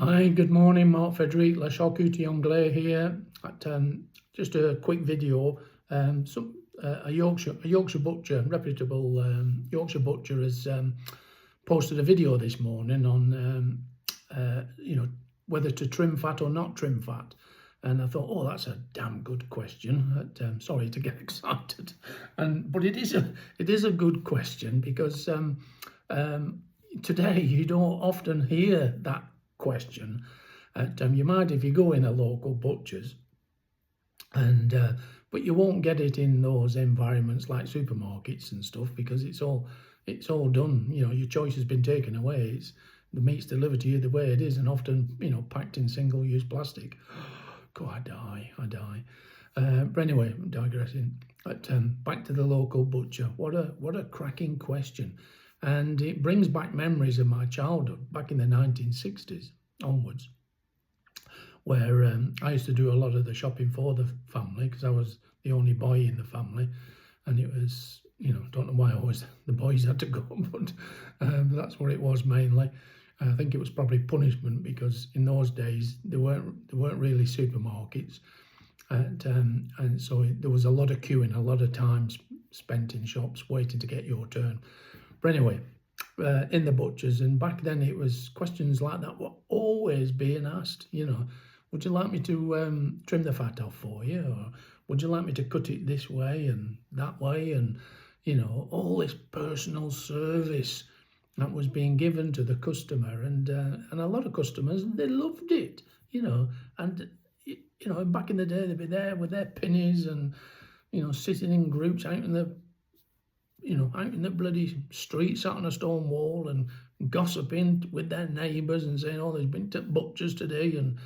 Hi, good morning, Marc Frederic, La Charcuterie Anglais here. Just a quick video. A Yorkshire butcher, reputable Yorkshire butcher, has posted a video this morning on whether to trim fat or not trim fat. And I thought, oh, that's a damn good question. Sorry to get excited, but it is a good question because today you don't often hear that question. You might if you go in a local butcher's, but you won't get it in those environments like supermarkets and stuff because it's all done. Your choice has been taken away. The meat's delivered to you the way it is, and often packed in single-use plastic. God, I die. But anyway, I'm digressing. Back to the local butcher. What a cracking question. And it brings back memories of my childhood, back in the 1960s onwards, where I used to do a lot of the shopping for the family because I was the only boy in the family. And it was, don't know why always the boys had to go, but that's what it was mainly. I think it was probably punishment because in those days there weren't really supermarkets. And so there was a lot of queuing, a lot of time spent in shops waiting to get your turn. But anyway, in the butchers, and back then it was questions like that were always being asked. Would you like me to trim the fat off for you, or would you like me to cut it this way and that way, and all this personal service that was being given to the customer, and a lot of customers, they loved it, and back in the day they'd be there with their pennies and sitting in groups out in the bloody street, sat on a stone wall and gossiping with their neighbours and saying, "Oh, there's been butchers today, and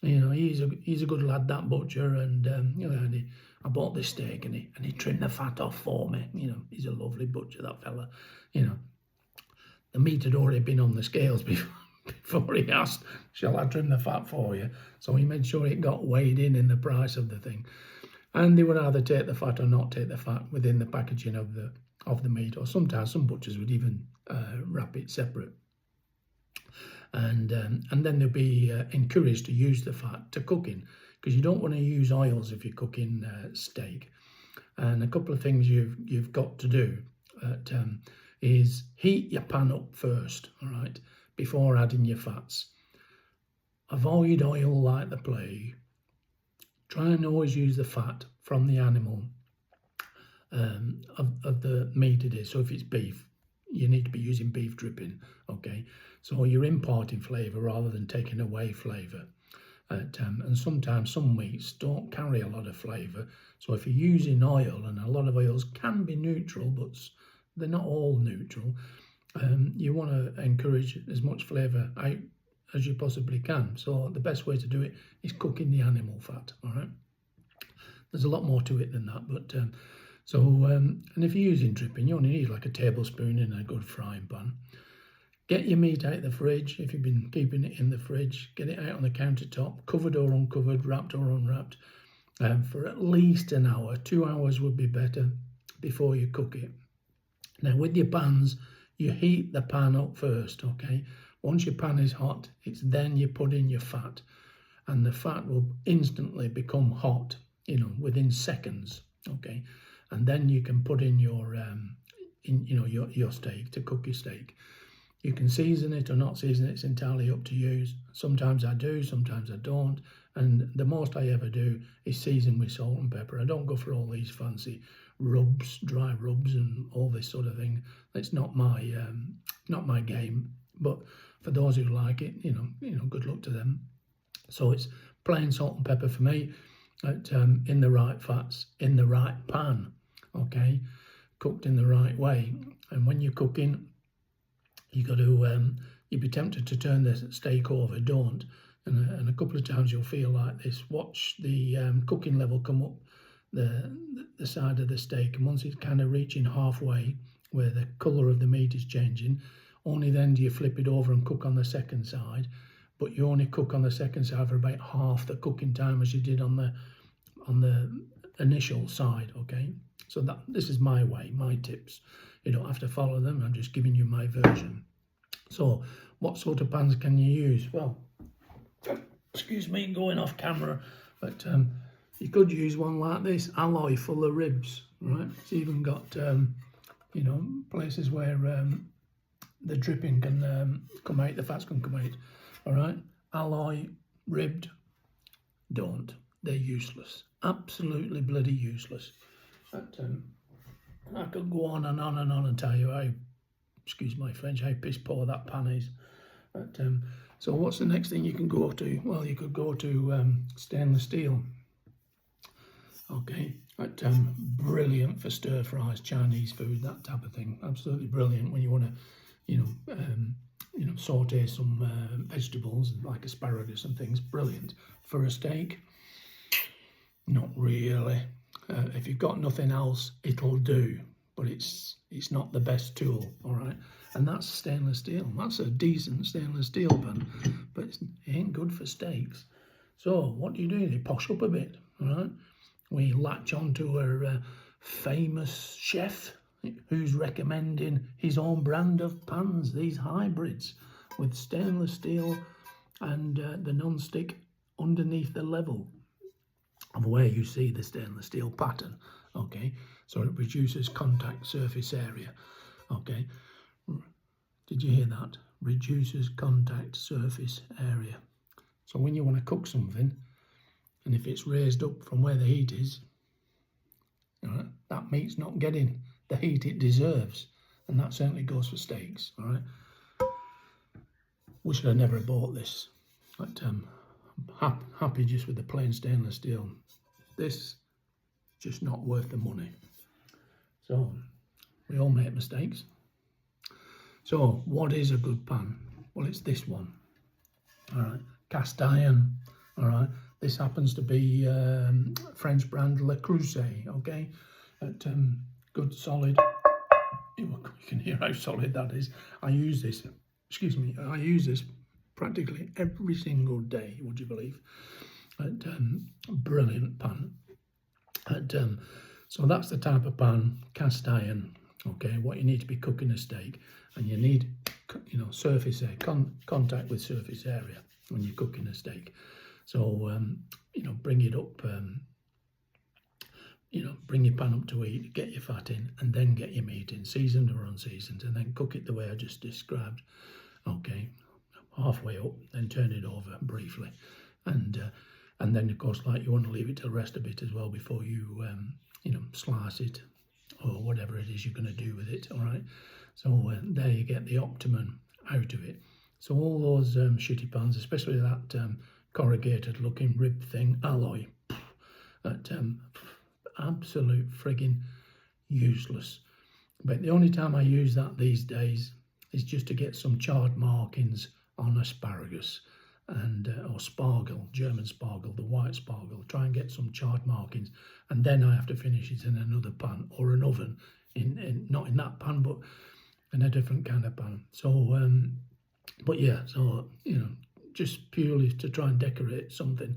he's a good lad, that butcher, and I bought this steak and he trimmed the fat off for me. He's a lovely butcher, that fella. The meat had already been on the scales before he asked, "Shall I trim the fat for you?" So he made sure it got weighed in the price of the thing. And they would either take the fat or not take the fat within the packaging of the meat, or sometimes some butchers would even wrap it separate. And then they'll be encouraged to use the fat to cooking, because you don't want to use oils if you're cooking steak. And a couple of things you've got to do is heat your pan up first, all right, before adding your fats. Avoid oil like the plague. Try and always use the fat from the animal of the meat it is. So if it's beef, you need to be using beef dripping, okay? So you're imparting flavour rather than taking away flavour. And sometimes some meats don't carry a lot of flavour. So if you're using oil, and a lot of oils can be neutral, but they're not all neutral, you want to encourage as much flavour out as you possibly can. So the best way to do it is cooking the animal fat, all right? There's a lot more to it than that, but and if you're using dripping, you only need like a tablespoon in a good frying pan. Get your meat out of the fridge. If you've been keeping it in the fridge, get it out on the countertop, covered or uncovered, wrapped or unwrapped, for at least an hour. 2 hours would be better before you cook it. Now with your pans, you heat the pan up first, okay? Once your pan is hot, it's then you put in your fat, and the fat will instantly become hot, within seconds, okay? And then you can put in your steak to cook your steak. You can season it or not season it, it's entirely up to you. Sometimes I do, sometimes I don't, and the most I ever do is season with salt and pepper. I don't go for all these fancy rubs, dry rubs and all this sort of thing. It's not my game, but for those who like it, good luck to them. So it's plain salt and pepper for me, in the right fats, in the right pan, okay, cooked in the right way. And when you're cooking, you got to, you'd be tempted to turn the steak over, don't. And a couple of times you'll feel like this. Watch the cooking level come up the side of the steak, and once it's kind of reaching halfway where the colour of the meat is changing, only then do you flip it over and cook on the second side. But you only cook on the second side for about half the cooking time as you did on the initial side, okay? So this is my way, my tips. You don't have to follow them, I'm just giving you my version. So what sort of pans can you use? Well, excuse me, going off camera, but you could use one like this, alloy full of ribs, right? It's even got, you know, places where the dripping can come out, the fats can come out, all right? Alloy, ribbed, don't. They're useless, absolutely bloody useless. But I could go on and on and on and tell you how, excuse my French, how piss poor that pan is. But so what's the next thing you can go to? Well, you could go to stainless steel. Okay, but brilliant for stir fries, Chinese food, that type of thing. Absolutely brilliant when you want to, you know, saute some vegetables like asparagus and things. Brilliant for a steak. Not really. If you've got nothing else, it'll do, but it's not the best tool, all right? And that's stainless steel. That's a decent stainless steel pan, but it ain't good for steaks. So what do? You posh up a bit, all right? We latch onto a famous chef who's recommending his own brand of pans, these hybrids with stainless steel and the non-stick underneath the level of where you see the stainless steel pattern, okay? So it reduces contact surface area, okay? Did you hear that? Reduces contact surface area. So when you want to cook something, and if it's raised up from where the heat is, all right, that meat's not getting the heat it deserves, and that certainly goes for steaks, all right? Wish I'd never bought this, but I'm happy just with the plain stainless steel. This, just not worth the money. So, we all make mistakes. So, what is a good pan? Well, it's this one, all right? Cast iron, all right? This happens to be French brand Le Creuset, okay? But, good, solid. You can hear how solid that is. I use this, excuse me, I use this practically every single day, would you believe? But, brilliant pan. And, so that's the type of pan, cast iron, okay? What you need to be cooking a steak, and you need, you know, surface area, contact with surface area when you're cooking a steak. So, you know, bring it up, you know, bring your pan up to heat, get your fat in, and then get your meat in, seasoned or unseasoned, and then cook it the way I just described, okay? Halfway up, then turn it over briefly, and then of course, like, you want to leave it to rest a bit as well before you you know, slice it or whatever it is you're going to do with it, all right? So there you get the optimum out of it. So all those shitty pans, especially that corrugated looking rib thing, alloy, that absolute frigging useless. But the only time I use that these days is just to get some charred markings on asparagus and or spargel, German spargel, the white spargel. Try and get some charred markings, and then I have to finish it in another pan or an oven, in not in that pan, but in a different kind of pan. So but yeah, so, you know, just purely to try and decorate something.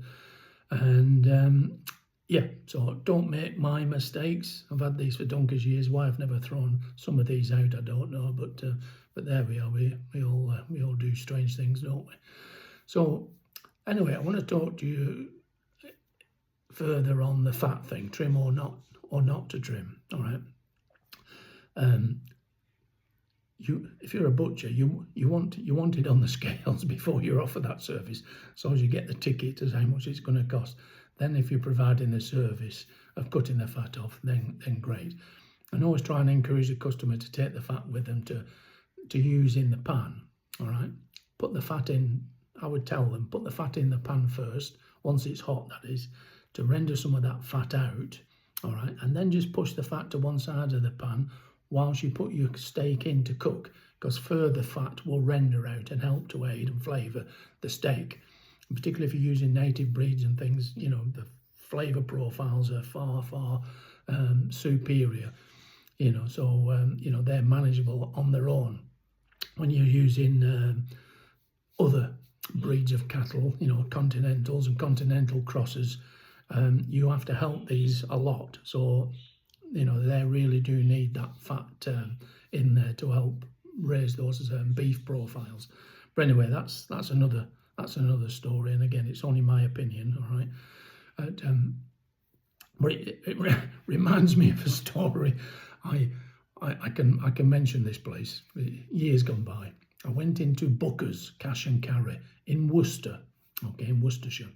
And yeah, so don't make my mistakes. I've had these for donkey's years. Why I've never thrown some of these out, I don't know, but there we are. We all do strange things, don't we? So anyway, I want to talk to you further on the fat thing, trim or not to trim. All right. If you're a butcher, you want it on the scales before you're offered that service, so as you get the ticket as how much it's going to cost. Then if you're providing the service of cutting the fat off, then great. And always try and encourage the customer to take the fat with them to use in the pan, all right? Put the fat in, I would tell them, put the fat in the pan first, once it's hot, that is, to render some of that fat out, all right? And then just push the fat to one side of the pan whilst you put your steak in to cook, because further fat will render out and help to aid and flavour the steak. And particularly if you're using native breeds and things, you know, the flavour profiles are far superior, you know, so, you know, they're manageable on their own. When you're using other breeds of cattle, you know, continentals and continental crosses, you have to help these a lot. So, you know, they really do need that fat in there to help raise those beef profiles. But anyway, that's another that's another story. And again, it's only my opinion, all right? But it reminds me of a story. I can mention this place. Years gone by, I went into Booker's Cash and Carry in Worcester, okay, in Worcestershire,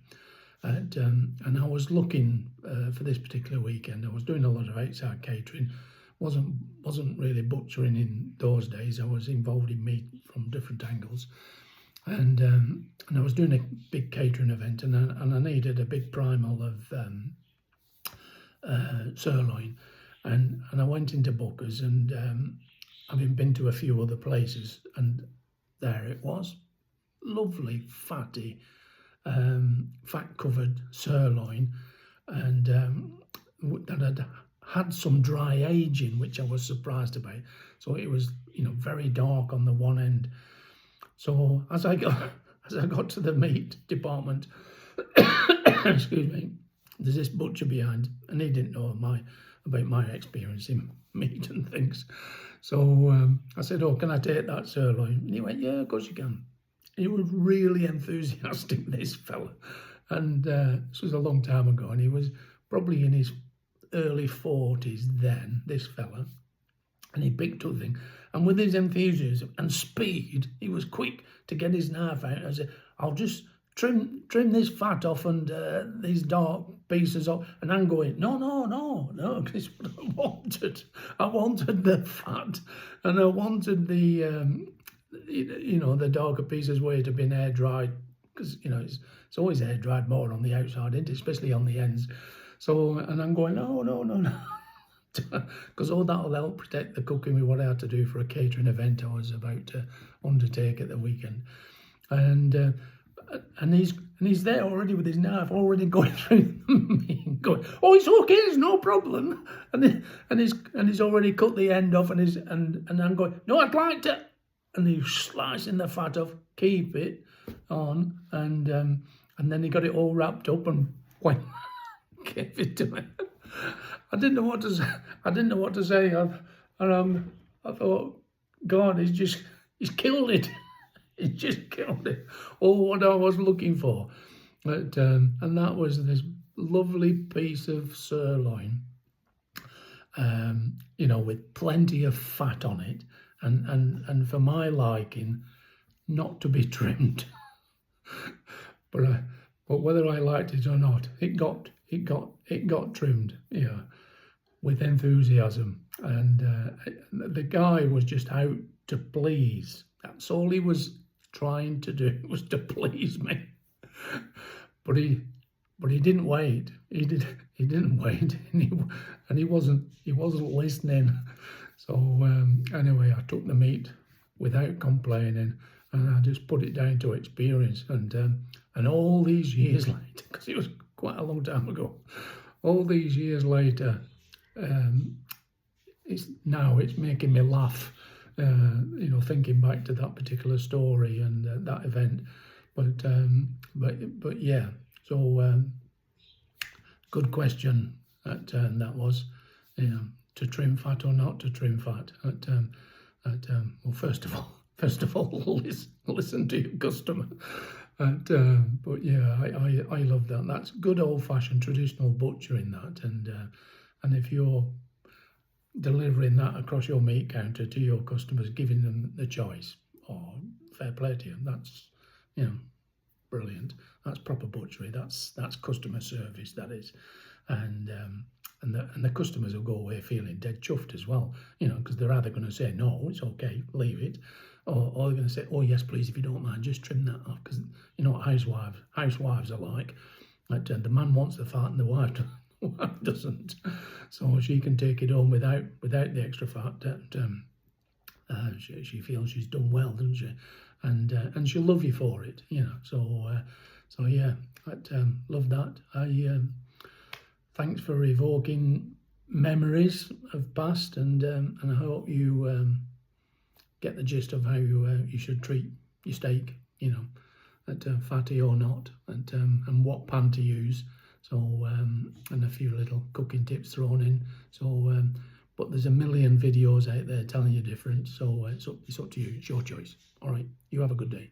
and I was looking for this particular weekend. I was doing a lot of outside catering. Wasn't really butchering in those days. I was involved in meat from different angles, and I was doing a big catering event, and I needed a big primal of sirloin, and I went into Booker's, and having been to a few other places, and there it was, lovely fatty, fat covered sirloin, and that had some dry aging, which I was surprised about. So it was, very dark on the one end. So as I got to the meat department, excuse me, there's this butcher behind, and he didn't know about my experience in meat and things. So I said, "Oh, can I take that sirloin?" And he went, "Yeah, of course you can." He was really enthusiastic, this fella, and this was a long time ago, and he was probably in his early 40s then, this fella, and he picked up the thing, and with his enthusiasm and speed, he was quick to get his knife out. I said, "I'll just trim this fat off and these dark pieces off," and I'm going, no, because what I wanted. I wanted the fat, and I wanted the the darker pieces where it had been air dried, because it's always air dried more on the outside, isn't it? Especially on the ends. So, and I'm going, no, because all that'll help protect the cooking with what I had to do for a catering event I was about to undertake at the weekend, and he's there already with his knife, already going through me, going, "Oh, it's okay, it's no problem," and he's already cut the end off, and I'm going, "No, I'd like to," and he's slicing the fat off, keep it on, and then he got it all wrapped up and went, gave it to me. I didn't know what to say. I thought, God, he's killed it. He just killed it. All what I was looking for. But, and that was this lovely piece of sirloin, with plenty of fat on it, and for my liking, not to be trimmed. But whether I liked it or not, it got trimmed, with enthusiasm, and the guy was just out to please. That's all he was trying to do, was to please me. But he didn't wait. He didn't wait, and he wasn't listening. So anyway, I took the meat without complaining, and I just put it down to experience. And all these years later, because it was quite a long time ago, all these years later, it's making me laugh. Thinking back to that particular story and that event, but yeah. So good question that was, to trim fat or not to trim fat. Well, first of all, listen to your customer. But yeah, I love that. That's good old-fashioned traditional butchering, that, and if you're delivering that across your meat counter to your customers, giving them the choice, fair play to you. That's brilliant. That's proper butchery. That's customer service. That is, and the customers will go away feeling dead chuffed as well. Because they're either going to say, "No, it's okay, leave it," or they're going to say, "Oh yes, please, if you don't mind, just trim that off." Because what housewives are like. That the man wants the fat and the wife doesn't, so she can take it home without the extra fat. She feels she's done well, doesn't she? And she'll love you for it, So yeah, love that. Thanks for evoking memories of past, and I hope you get the gist of how you should treat your steak, fatty or not, and what pan to use. So, and a few little cooking tips thrown in. So, but there's a million videos out there telling you different. So it's up to you. It's your choice. All right. You have a good day.